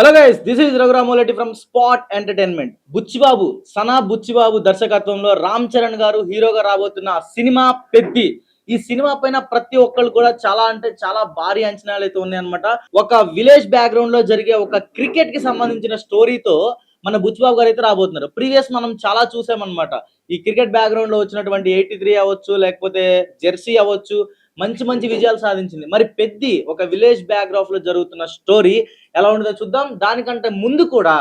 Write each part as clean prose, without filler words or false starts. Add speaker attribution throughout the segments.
Speaker 1: Hello guys, this is Raghuramoletti from spot entertainment. Buchibabu, Sana Buchibabu దర్శకత్వంలో రామ్ చరణ్ గారు హీరోగా రాబోతున్న సినిమా పెద్ది. ఈ సినిమా పైన ప్రతి ఒక్కళ్ళు కూడా చాలా అంటే చాలా భారీ అంచనాలు అయితే ఉన్నాయన్నమాట. ఒక విలేజ్ బ్యాక్గ్రౌండ్ లో జరిగే ఒక క్రికెట్ కి సంబంధించిన స్టోరీతో మన బుచ్చిబాబు గారు అయితే రాబోతున్నారు. ప్రీవియస్ మనం చాలా చూసామన్నమాట. ఈ క్రికెట్ బ్యాక్గ్రౌండ్ లో వచ్చినటువంటి 83 అవ్వచ్చు, లేకపోతే జెర్సీ అవ్వచ్చు, మంచి మంచి విజయాలు సాధించింది. మరి పెద్ది ఒక విలేజ్ బ్యాక్గ్రౌండ్ లో జరుగుతున్న స్టోరీ ఎలా ఉంటుందో చూద్దాం. దానికంటే ముందు కూడా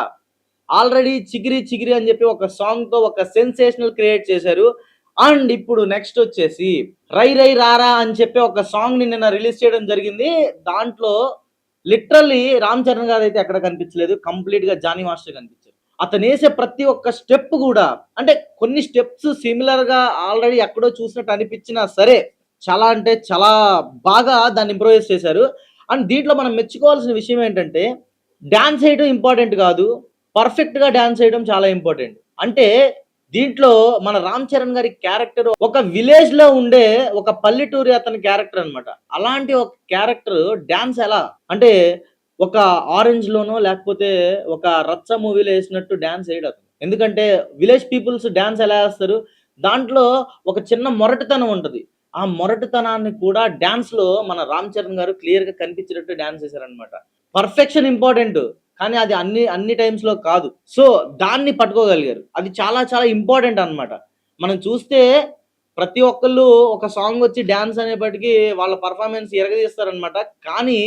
Speaker 1: ఆల్రెడీ చిగిరి చిగిరి అని చెప్పి ఒక సాంగ్ తో ఒక సెన్సేషనల్ క్రియేట్ చేశారు. అండ్ ఇప్పుడు నెక్స్ట్ వచ్చేసి రై రై రారా అని చెప్పి ఒక సాంగ్ ని నిన్న రిలీజ్ చేయడం జరిగింది. దాంట్లో లిటరల్లీ రామ్ చరణ్ గారు అయితే ఎక్కడ కనిపించలేదు, కంప్లీట్ గా జానీ మాస్టర్ కనిపించారు. అతను వేసే ప్రతి ఒక్క స్టెప్ కూడా, అంటే కొన్ని స్టెప్స్ సిమిలర్ గా ఆల్రెడీ ఎక్కడో చూసినట్టు అనిపించినా సరే చాలా అంటే చాలా బాగా దాన్ని ఇంప్రూవైజ్ చేశారు. అండ్ దీంట్లో మనం మెచ్చుకోవాల్సిన విషయం ఏంటంటే, డాన్స్ చేయడం ఇంపార్టెంట్ కాదు, పర్ఫెక్ట్ గా డాన్స్ చేయడం చాలా ఇంపార్టెంట్. అంటే దీంట్లో మన రామ్ చరణ్ గారి క్యారెక్టర్ ఒక విలేజ్ లో ఉండే ఒక పల్లెటూరి అతని క్యారెక్టర్ అన్నమాట. అలాంటి ఒక క్యారెక్టర్ డాన్స్ ఎలా అంటే ఒక ఆరెంజ్ లోనో లేకపోతే ఒక రచ్చ మూవీలో వేసినట్టు డాన్స్ వేయడు అతను. ఎందుకంటే విలేజ్ పీపుల్స్ డాన్స్ ఎలా వేస్తారు, దాంట్లో ఒక చిన్న మొరటుతనం ఉంటది. ఆ మొరటుతనాన్ని కూడా డాన్స్ లో మన రామ్ చరణ్ గారు క్లియర్ గా కనిపించేటట్టు డాన్స్ చేశారనమాట. పర్ఫెక్షన్ ఇంపార్టెంట్, కానీ అది అన్ని అన్ని టైమ్స్ లో కాదు. సో దాన్ని పట్టుకోగలిగారు, అది చాలా చాలా ఇంపార్టెంట్ అన్నమాట. మనం చూస్తే ప్రతి ఒక్కళ్ళు ఒక సాంగ్ వచ్చి డాన్స్ అనేప్పటికీ వాళ్ళ పర్ఫార్మెన్స్ ఎరగదీస్తారనమాట. కానీ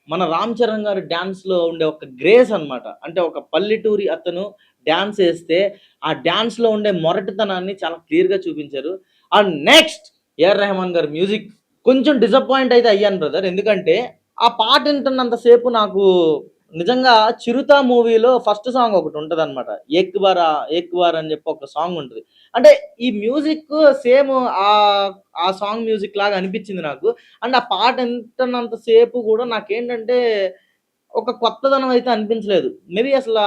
Speaker 1: మన రామ్ చరణ్ గారు డాన్స్ లో ఉండే ఒక గ్రేస్ అన్నమాట. అంటే ఒక పల్లెటూరి అతను డాన్స్ వేస్తే ఆ డాన్స్ లో ఉండే మొరటుతనాన్ని చాలా క్లియర్ గా చూపించారు. అండ్ నెక్స్ట్ ఏఆర్ రెహమాన్ గారి మ్యూజిక్. కొంచెం డిసప్పాయింట్ అయితే అయ్యాను బ్రదర్. ఎందుకంటే ఆ పాట వింటున్నంత సేపు నాకు నిజంగా 'చిరుత' మూవీలో ఫస్ట్ సాంగ్ ఒకటి ఉంటదనమాట. 'ఏక్ బార్ ఏక్ బార్' అని చెప్పి ఒక సాంగ్ ఉంటది. అంటే ఈ మ్యూజిక్ సేమ్ ఆ సాంగ్ మ్యూజిక్ లాగా అనిపించింది నాకు. అండ్ ఆ పాట వింటున్నంత సేపు కూడా నాకేంటంటే ఒక కొత్తదనం అయితే అనిపించలేదు. మేబీ అసల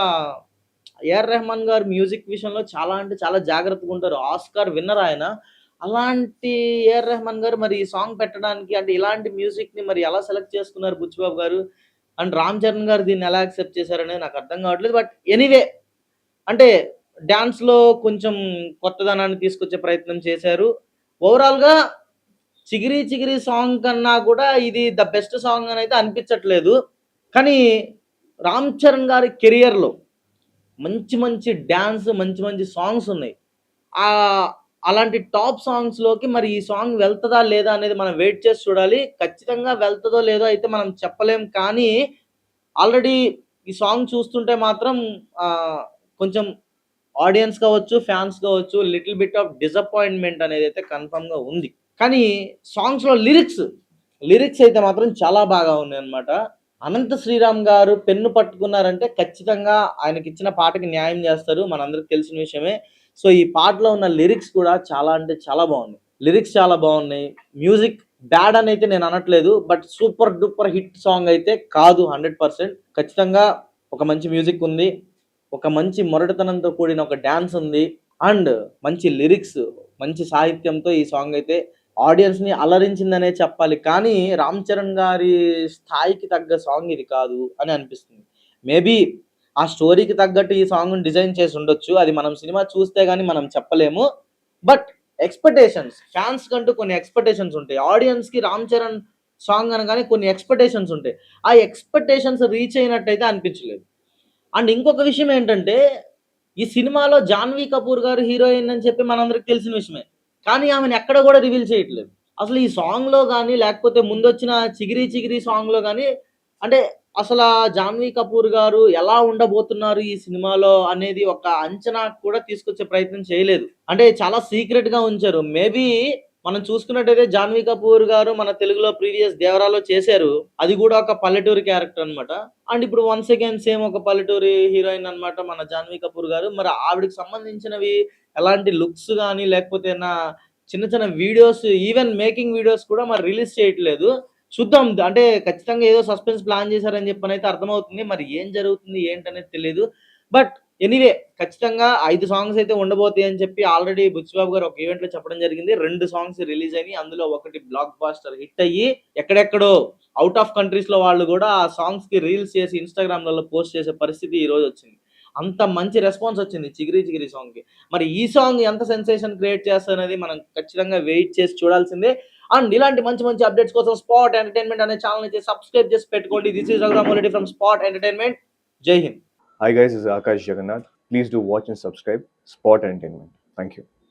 Speaker 1: ఏఆర్ రెహమాన్ గారు మ్యూజిక్ విషయంలో చాలా అంటే చాలా జాగ్రత్తగా ఉంటారు. ఆస్కార్ విన్నర్ ఆయన. అలాంటి ఏఆర్ రెహమాన్ గారు మరి ఈ సాంగ్ పెట్టడానికి, అంటే ఇలాంటి మ్యూజిక్‌ని మరి ఎలా సెలెక్ట్ చేసుకున్నారు బుచ్చిబాబు గారు? అండ్ రామ్ చరణ్ గారు దీన్ని ఎలా యాక్సెప్ట్ చేశారనేది నాకు అర్థం కావట్లేదు. బట్ ఎనీవే, అంటే డాన్స్‌లో కొంచెం కొత్తదనాన్ని తీసుకొచ్చే ప్రయత్నం చేశారు. ఓవరాల్‌గా 'చిగిరి చిగిరి' సాంగ్ కన్నా కూడా ఇది ద బెస్ట్ సాంగ్ అనైతే అనిపించట్లేదు. కానీ రామ్ చరణ్ గారి కెరియర్‌లో మంచి మంచి డాన్స్, మంచి మంచి సాంగ్స్ ఉన్నాయి. ఆహ్, అలాంటి టాప్ సాంగ్స్‌లోకి మరి ఈ సాంగ్ వెళ్తదా లేదా అనేది మనం వెయిట్ చేసి చూడాలి. ఖచ్చితంగా వెళ్తదో లేదో అయితే మనం చెప్పలేం. కానీ ఆల్రెడీ ఈ సాంగ్ చూస్తుంటే మాత్రం ఆహ్, కొంచెం ఆడియన్స్ కావచ్చు, ఫ్యాన్స్ కావచ్చు, లిటిల్ బిట్ ఆఫ్ డిసప్పాయింట్‌మెంట్ అనేదైతే కన్ఫర్మ్‌గా ఉంది. కానీ సాంగ్స్‌లో లిరిక్స్ అయితే మాత్రం చాలా బాగా ఉన్నాయన్నమాట. అనంత శ్రీరామ్ గారు పెన్ను పట్టుకున్నారంటే ఖచ్చితంగా ఆయనకిచ్చిన పాటకి న్యాయం జేస్తారు. మనందరికి తెలిసిన విషయమే. సో, ఈ పాటలో ఉన్న లిరిక్స్ కూడా చాలా అంటే చాలా బావున్నాయి. లిరిక్స్ చాలా బావున్నాయి. మ్యూజిక్ బ్యాడ్ అనైతే నేను అనట్లేదు. But super duper hit song అయితే కాదు 100%. ఖచ్చితంగా ఒక మంచి మ్యూజిక్ ఉంది. ఒక మంచి మొరటుతనంతో కూడిన ఒక డాన్స్ ఉంది. అండ్ మంచి లిరిక్స్, మంచి సాహిత్యంతో ఈ సాంగ్ అయితే ఆడియన్స్‌ని అలరించిందనే చెప్పాలి. కానీ 'రామ్ చరణ్' గారి స్థాయికి తగ్గ సాంగ్ ఇది కాదు అని అనిపిస్తుంది. మేబీ ఆ స్టోరీకి తగ్గట్టు ఈ సాంగ్‌ని డిజైన్ చేసి ఉండొచ్చు. అది మనం సినిమా చూస్తే గాని మనం చెప్పలేము. బట్ ఎక్స్‌పెక్టేషన్స్, ఫ్యాన్స్ కంటూ కొన్ని ఎక్స్‌పెక్టేషన్స్ ఉంటాయి. ఆడియన్స్‌కి 'రామ్ చరణ్' సాంగ్ అనగానే కొన్ని ఎక్స్‌పెక్టేషన్స్ ఉంటాయి. ఆ ఎక్స్‌పెక్టేషన్స్ రీచ్ అయినట్టయితే అనిపించలేదు. అండ్ ఇంకొక విషయం ఏంటంటే, ఈ సినిమాలో 'జాన్వీ కపూర్' గారు హీరోయిన్ అని చెప్పి మనందరికి తెలిసిన విషయమే. కానీ ఆమెను ఎక్కడ గూడా రివీల్ చేయట్లేదు. అసలు ఈ సాంగ్‌లో గాని, లేకపోతే ముందొచ్చిన 'చిగిరి చిగిరి' సాంగ్‌లో గాని, అంటే అసలా 'జాన్వీ కపూర్' గారు ఎలా ఉండబోతున్నారు ఈ సినిమాలో అనేది ఒక అంచనా కూడా తీసుకొచ్చే ప్రయత్నం చేయలేదు. అంటే చాలా సీక్రెట్‌గా ఉంచారు. మేబీ మనం చూసుకున్నట్టయితే 'జాన్వీ కపూర్' గారు మన తెలుగులో ప్రీవియస్ 'దేవరా'లో చేశారు. అది గూడా ఒక పల్లెటూరి క్యారెక్టర్ అన్నమాట. అండ్ ఇప్పుడు వన్స్ అగైన్ సేమ్ ఒక పల్లెటూరి హీరోయిన్ అన్నమాట మన 'జాన్వీ కపూర్' గారు. మరి ఆవిడకి సంబంధించినవి ఎలాంటి లుక్స్ గాని, లేకపోతే చిన్న చిన్న వీడియోస్, ఈవెన్ మేకింగ్ వీడియోస్ కూడా మరి రిలీజ్ చేయట్లేదు. చూద్దాం. అంటే ఖచ్చితంగా ఏదో సస్పెన్స్ ప్లాన్ చేశారని చెప్పనైతే అర్థమవుతుంది. మరి ఏం జరుగుతుంది ఏంటనేది తెలీదు. బట్ ఎనీవే ఖచ్చితంగా 5 సాంగ్స్ అయితే ఉండబోతాయి అని చెప్పి ఆల్రెడీ బుచ్చిబాబు గారు ఒక ఈవెంట్‌లో చెప్పడం జరిగింది. 2 సాంగ్స్ రిలీజ్ అయినాయి. అందులో ఒకటి బ్లాక్ బస్టర్ హిట్ అయ్యి ఎక్కడెక్కడో ఔట్ ఆఫ్ కంట్రీస్‌లో వాళ్ళు గూడా ఆ సాంగ్స్‌కి రీల్స్ చేసి ఇన్‌స్టాగ్రామ్‌లలో పోస్ట్ చేసే పరిస్థితి ఈ రోజు వచ్చింది. అంత మంచి రెస్పాన్స్ వచ్చింది 'చికిరి చికిరి' సాంగ్‌కి. మరి ఈ సాంగ్ ఎంత సెన్సేషన్ క్రియేట్ చేస్తదనేది మనం ఖచ్చితంగా వెయిట్ చేసి చూడాల్సిందే. అండ్ ఇలాంటి మంచి మంచి అప్డేట్స్ కోసం స్పాట్ ఎంటర్‌టైన్‌మెంట్ అనే ఛానెల్‌ని అయితే సబ్స్క్రైబ్ చేసి పెట్టుకోండి. This is Raghurama Reddy from spot entertainment. జై Hind.
Speaker 2: Hi guys, this is Akash Jagannath. Please do watch and subscribe Spot Entertainment. Thank you.